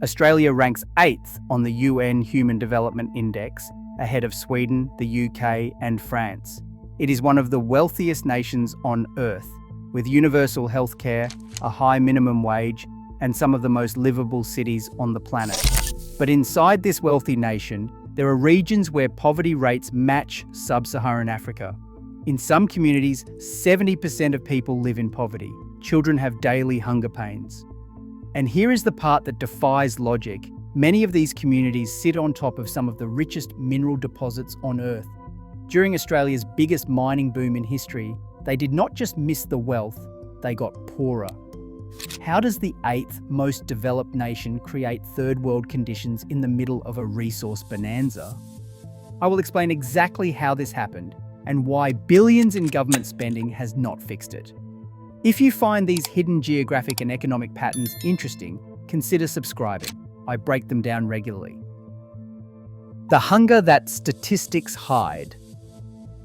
Australia ranks 8th on the UN Human Development Index, ahead of Sweden, the UK, and France. It is one of the wealthiest nations on Earth, with universal healthcare, a high minimum wage, and some of the most livable cities on the planet. But inside this wealthy nation, there are regions where poverty rates match Sub-Saharan Africa. In some communities, 70% of people live in poverty. Children have daily hunger pains. And here is the part that defies logic. Many of these communities sit on top of some of the richest mineral deposits on Earth. During Australia's biggest mining boom in history, they did not just miss the wealth, they got poorer. How does the 8th most developed nation create third world conditions in the middle of a resource bonanza? I will explain exactly how this happened and why billions in government spending has not fixed it. If you find these hidden geographic and economic patterns interesting, consider subscribing. I break them down regularly. The hunger that statistics hide.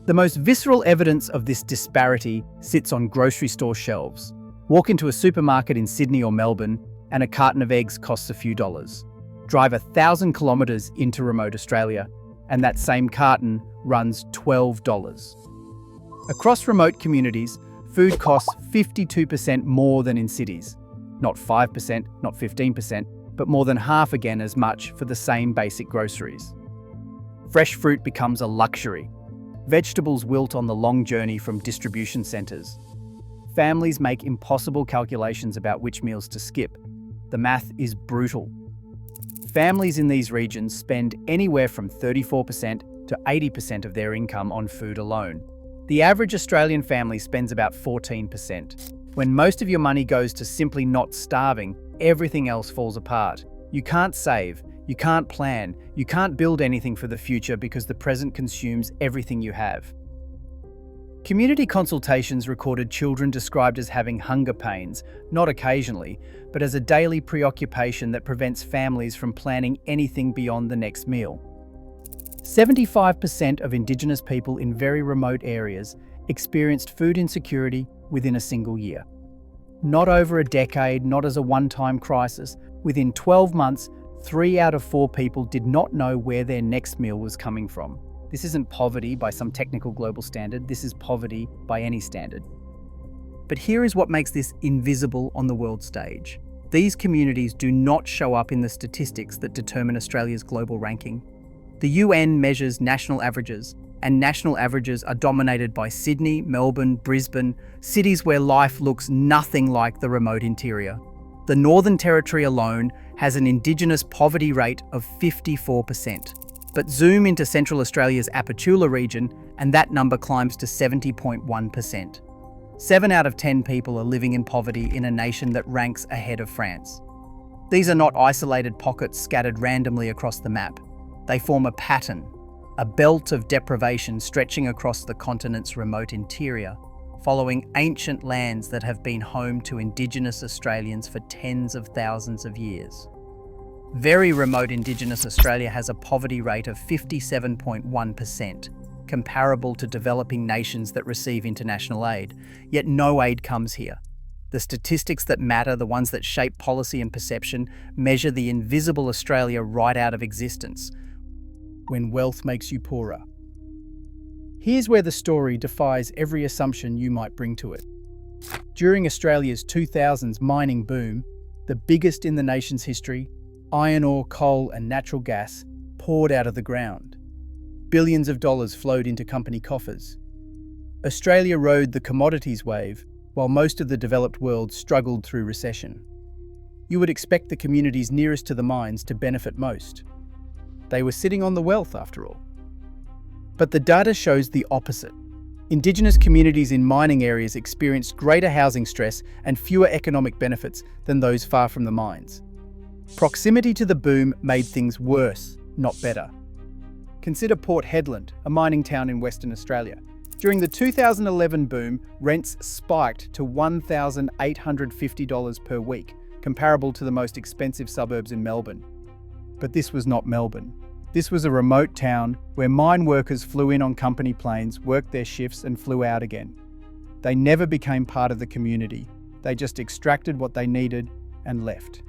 The most visceral evidence of this disparity sits on grocery store shelves. Walk into a supermarket in Sydney or Melbourne, and a carton of eggs costs a few dollars. Drive 1,000 kilometres into remote Australia, and that same carton runs $12. Across remote communities, food costs 52% more than in cities. Not 5%, not 15%, but more than half again as much for the same basic groceries. Fresh fruit becomes a luxury. Vegetables wilt on the long journey from distribution centres. Families make impossible calculations about which meals to skip. The math is brutal. Families in these regions spend anywhere from 34% to 80% of their income on food alone. The average Australian family spends about 14%. When most of your money goes to simply not starving, everything else falls apart. You can't save, you can't plan, you can't build anything for the future because the present consumes everything you have. Community consultations recorded children described as having hunger pains, not occasionally, but as a daily preoccupation that prevents families from planning anything beyond the next meal. 75% of Indigenous people in very remote areas experienced food insecurity within a single year. Not over a decade, not as a one-time crisis. Within 12 months, 3 out of 4 people did not know where their next meal was coming from. This isn't poverty by some technical global standard, this is poverty by any standard. But here is what makes this invisible on the world stage. These communities do not show up in the statistics that determine Australia's global ranking. The UN measures national averages, and national averages are dominated by Sydney, Melbourne, Brisbane, cities where life looks nothing like the remote interior. The Northern Territory alone has an Indigenous poverty rate of 54%. But zoom into Central Australia's Apatula region, and that number climbs to 70.1%. 7 out of 10 people are living in poverty in a nation that ranks ahead of France. These are not isolated pockets scattered randomly across the map. They form a pattern, a belt of deprivation stretching across the continent's remote interior, following ancient lands that have been home to Indigenous Australians for tens of thousands of years. Very remote Indigenous Australia has a poverty rate of 57.1%, comparable to developing nations that receive international aid, yet no aid comes here. The statistics that matter, the ones that shape policy and perception, measure the invisible Australia right out of existence. When wealth makes you poorer. Here's where the story defies every assumption you might bring to it. During Australia's 2000s mining boom, the biggest in the nation's history, iron ore, coal and natural gas poured out of the ground. Billions of dollars flowed into company coffers. Australia rode the commodities wave, while most of the developed world struggled through recession. You would expect the communities nearest to the mines to benefit most. They were sitting on the wealth, after all. But the data shows the opposite. Indigenous communities in mining areas experienced greater housing stress and fewer economic benefits than those far from the mines. Proximity to the boom made things worse, not better. Consider Port Hedland, a mining town in Western Australia. During the 2011 boom, rents spiked to $1,850 per week, comparable to the most expensive suburbs in Melbourne. But this was not Melbourne. This was a remote town where mine workers flew in on company planes, worked their shifts and flew out again. They never became part of the community. They just extracted what they needed and left.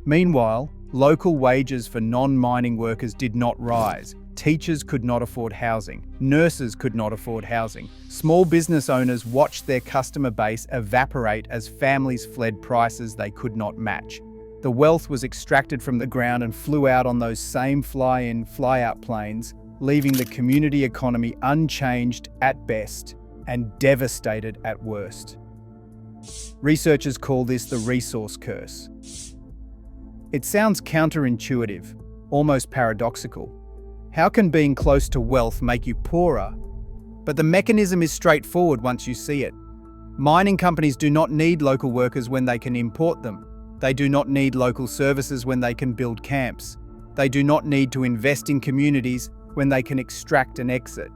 Meanwhile, Local wages for non-mining workers did not rise. Teachers could not afford housing. Nurses could not afford housing. Small business owners watched their customer base evaporate as families fled prices they could not match. The wealth was extracted from the ground and flew out on those same fly-in, fly-out planes, leaving the community economy unchanged at best and devastated at worst. Researchers call this the resource curse. It sounds counterintuitive, almost paradoxical. How can being close to wealth make you poorer? But the mechanism is straightforward once you see it. Mining companies do not need local workers when they can import them. They do not need local services when they can build camps. They do not need to invest in communities when they can extract and exit.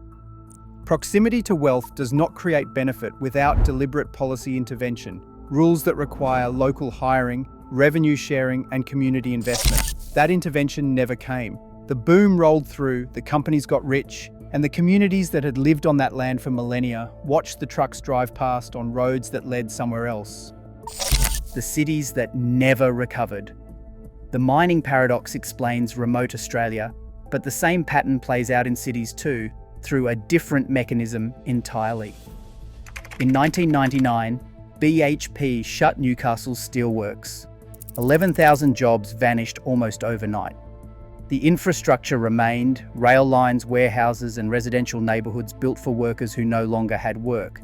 Proximity to wealth does not create benefit without deliberate policy intervention, rules that require local hiring, revenue sharing, and community investment. That intervention never came. The boom rolled through, the companies got rich, and the communities that had lived on that land for millennia watched the trucks drive past on roads that led somewhere else. The cities that never recovered. The mining paradox explains remote Australia, but the same pattern plays out in cities too, through a different mechanism entirely. In 1999, BHP shut Newcastle's steelworks. 11,000 jobs vanished almost overnight. The infrastructure remained, rail lines, warehouses, and residential neighbourhoods built for workers who no longer had work.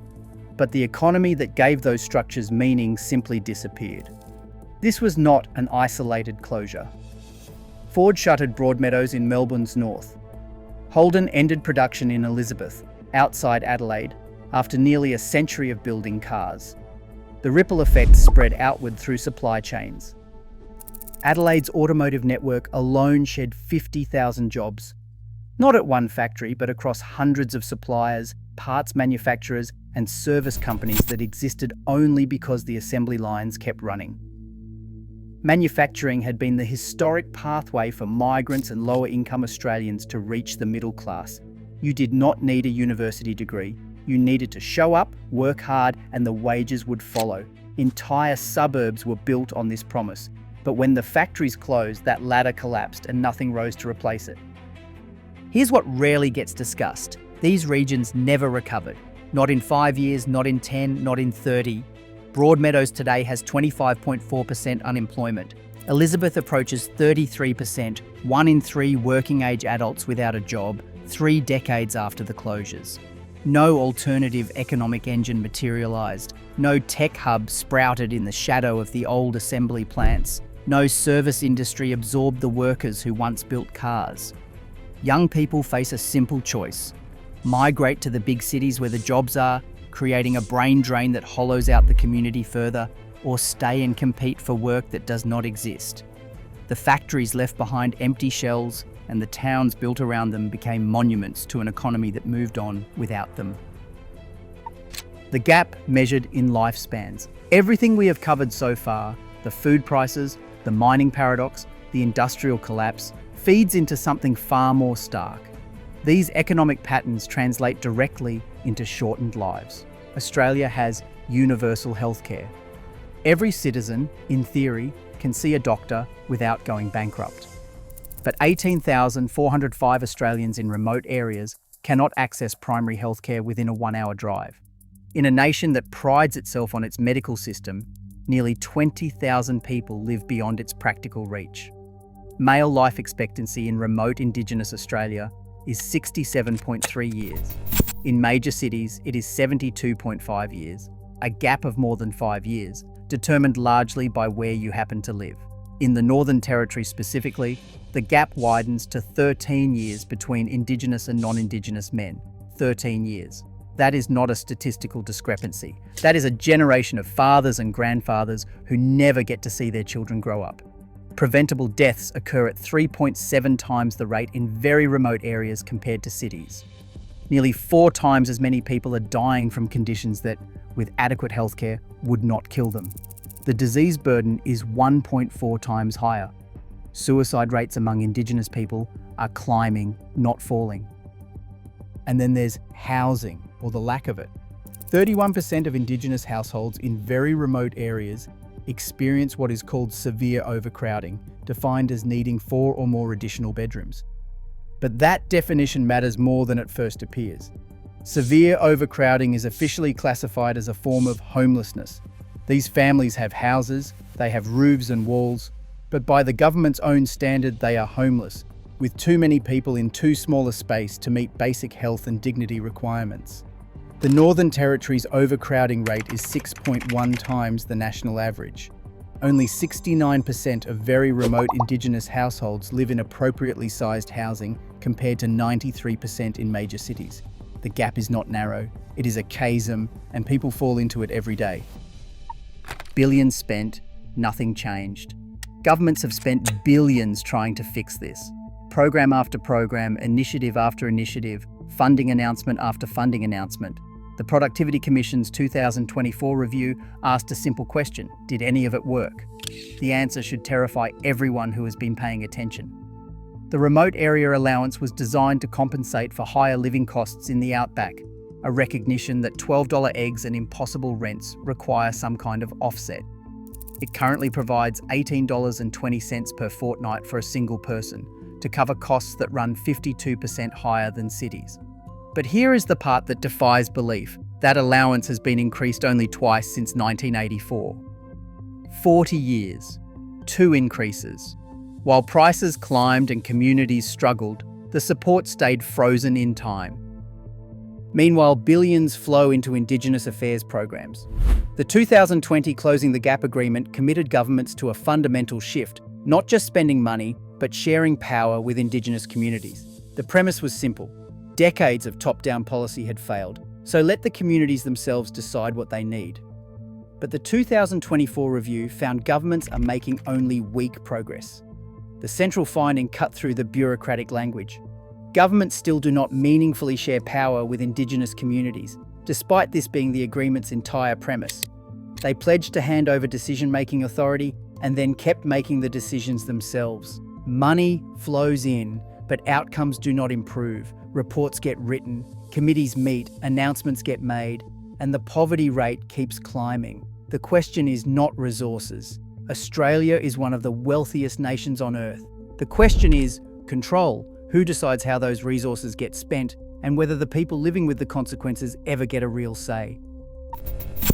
But the economy that gave those structures meaning simply disappeared. This was not an isolated closure. Ford shuttered Broadmeadows in Melbourne's north. Holden ended production in Elizabeth, outside Adelaide, after nearly a century of building cars. The ripple effect spread outward through supply chains. Adelaide's automotive network alone shed 50,000 jobs, not at one factory, but across hundreds of suppliers, parts manufacturers, and service companies that existed only because the assembly lines kept running. Manufacturing had been the historic pathway for migrants and lower-income Australians to reach the middle class. You did not need a university degree. You needed to show up, work hard, and the wages would follow. Entire suburbs were built on this promise. But when the factories closed, that ladder collapsed and nothing rose to replace it. Here's what rarely gets discussed. These regions never recovered. Not in 5 years, not in 10, not in 30. Broadmeadows today has 25.4% unemployment. Elizabeth approaches 33%, 1 in 3 working-age adults without a job, 3 decades after the closures. No alternative economic engine materialised. No tech hub sprouted in the shadow of the old assembly plants. No service industry absorbed the workers who once built cars. Young people face a simple choice: migrate to the big cities where the jobs are, creating a brain drain that hollows out the community further, or stay and compete for work that does not exist. The factories left behind empty shells, and the towns built around them became monuments to an economy that moved on without them. The gap measured in lifespans. Everything we have covered so far, the food prices, the mining paradox, the industrial collapse, feeds into something far more stark. These economic patterns translate directly into shortened lives. Australia has universal healthcare. Every citizen, in theory, can see a doctor without going bankrupt. But 18,405 Australians in remote areas cannot access primary healthcare within a 1-hour drive. In a nation that prides itself on its medical system, nearly 20,000 people live beyond its practical reach. Male life expectancy in remote Indigenous Australia is 67.3 years. In major cities, it is 72.5 years, a gap of more than 5 years, determined largely by where you happen to live. In the Northern Territory specifically, the gap widens to 13 years between Indigenous and non-Indigenous men. 13 years. That is not a statistical discrepancy. That is a generation of fathers and grandfathers who never get to see their children grow up. Preventable deaths occur at 3.7 times the rate in very remote areas compared to cities. Nearly 4 times as many people are dying from conditions that, with adequate healthcare, would not kill them. The disease burden is 1.4 times higher. Suicide rates among Indigenous people are climbing, not falling. And then there's housing, or the lack of it. 31% of Indigenous households in very remote areas experience what is called severe overcrowding, defined as needing 4 or more additional bedrooms. But that definition matters more than it first appears. Severe overcrowding is officially classified as a form of homelessness. These families have houses, they have roofs and walls, but by the government's own standard, they are homeless, with too many people in too small a space to meet basic health and dignity requirements. The Northern Territory's overcrowding rate is 6.1 times the national average. Only 69% of very remote Indigenous households live in appropriately sized housing compared to 93% in major cities. The gap is not narrow, it is a chasm, and people fall into it every day. Billions spent, nothing changed. Governments have spent billions trying to fix this. Program after program, initiative after initiative, funding announcement after funding announcement. The Productivity Commission's 2024 review asked a simple question: did any of it work? The answer should terrify everyone who has been paying attention. The Remote Area Allowance was designed to compensate for higher living costs in the Outback, a recognition that $12 eggs and impossible rents require some kind of offset. It currently provides $18.20 per fortnight for a single person, to cover costs that run 52% higher than cities. But here is the part that defies belief. That allowance has been increased only twice since 1984. 40 years, 2 increases. While prices climbed and communities struggled, the support stayed frozen in time. Meanwhile, billions flow into Indigenous affairs programs. The 2020 Closing the Gap Agreement committed governments to a fundamental shift, not just spending money, but sharing power with Indigenous communities. The premise was simple. Decades of top-down policy had failed, so let the communities themselves decide what they need. But the 2024 review found governments are making only weak progress. The central finding cut through the bureaucratic language. Governments still do not meaningfully share power with Indigenous communities, despite this being the agreement's entire premise. They pledged to hand over decision-making authority and then kept making the decisions themselves. Money flows in, but outcomes do not improve. Reports get written, committees meet, announcements get made, and the poverty rate keeps climbing. The question is not resources. Australia is one of the wealthiest nations on earth. The question is control. Who decides how those resources get spent, and whether the people living with the consequences ever get a real say?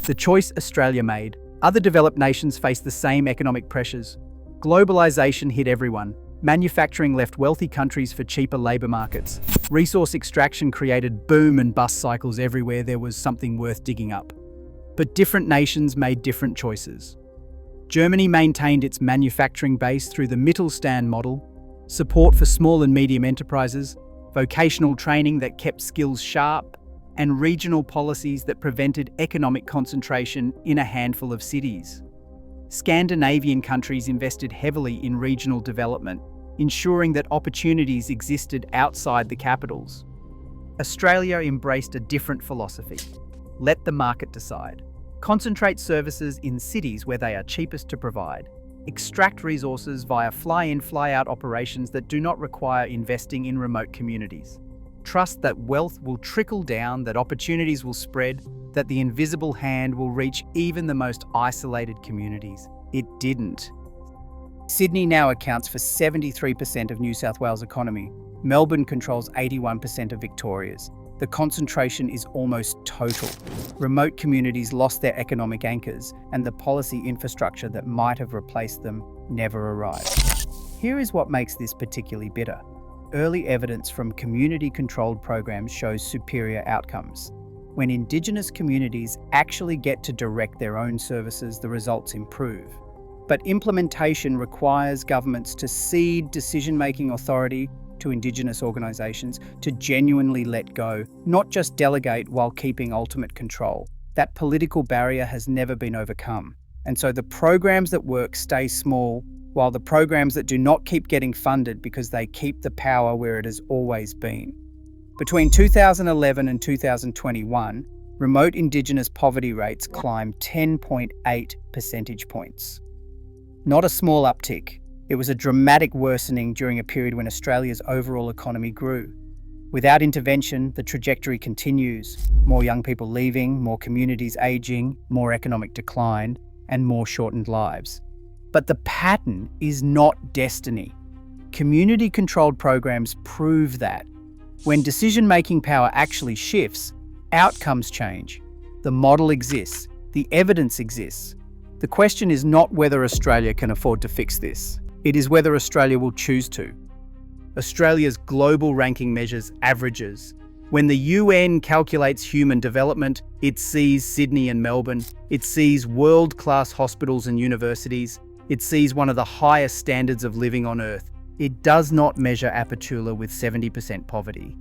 The choice Australia made. Other developed nations face the same economic pressures. Globalisation hit everyone. Manufacturing left wealthy countries for cheaper labour markets. Resource extraction created boom and bust cycles everywhere there was something worth digging up. But different nations made different choices. Germany maintained its manufacturing base through the Mittelstand model, support for small and medium enterprises, vocational training that kept skills sharp, and regional policies that prevented economic concentration in a handful of cities. Scandinavian countries invested heavily in regional development, ensuring that opportunities existed outside the capitals. Australia embraced a different philosophy. Let the market decide. Concentrate services in cities where they are cheapest to provide. Extract resources via fly-in, fly-out operations that do not require investing in remote communities. Trust that wealth will trickle down, that opportunities will spread, that the invisible hand will reach even the most isolated communities. It didn't. Sydney now accounts for 73% of New South Wales' economy. Melbourne controls 81% of Victoria's. The concentration is almost total. Remote communities lost their economic anchors, and the policy infrastructure that might have replaced them never arrived. Here is what makes this particularly bitter. Early evidence from community-controlled programs shows superior outcomes. When Indigenous communities actually get to direct their own services, the results improve. But implementation requires governments to cede decision-making authority to Indigenous organisations, to genuinely let go, not just delegate while keeping ultimate control. That political barrier has never been overcome. And so the programs that work stay small, while the programs that do not keep getting funded because they keep the power where it has always been. Between 2011 and 2021, remote Indigenous poverty rates climbed 10.8 percentage points. Not a small uptick. It was a dramatic worsening during a period when Australia's overall economy grew. Without intervention, the trajectory continues. More young people leaving, more communities ageing, more economic decline. and more shortened lives. But the pattern is not destiny. Community-controlled programs prove that. When decision-making power actually shifts, outcomes change. The model exists. The evidence exists. The question is not whether Australia can afford to fix this. It is whether Australia will choose to. Australia's global ranking measures averages. When the UN calculates human development, it sees Sydney and Melbourne. It sees world-class hospitals and universities. It sees one of the highest standards of living on Earth. It does not measure Apatula with 70% poverty.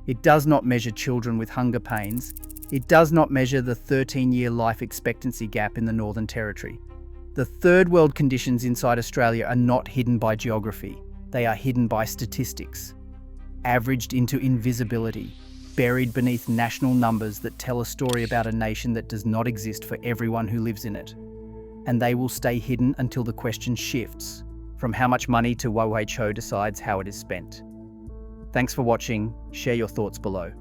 It does not measure children with hunger pains. It does not measure the 13-year life expectancy gap in the Northern Territory. The third world conditions inside Australia are not hidden by geography. They are hidden by statistics, averaged into invisibility, buried beneath national numbers that tell a story about a nation that does not exist for everyone who lives in it. And they will stay hidden until the question shifts from how much money to WHO decides how it is spent. Thanks for watching. Share your thoughts below.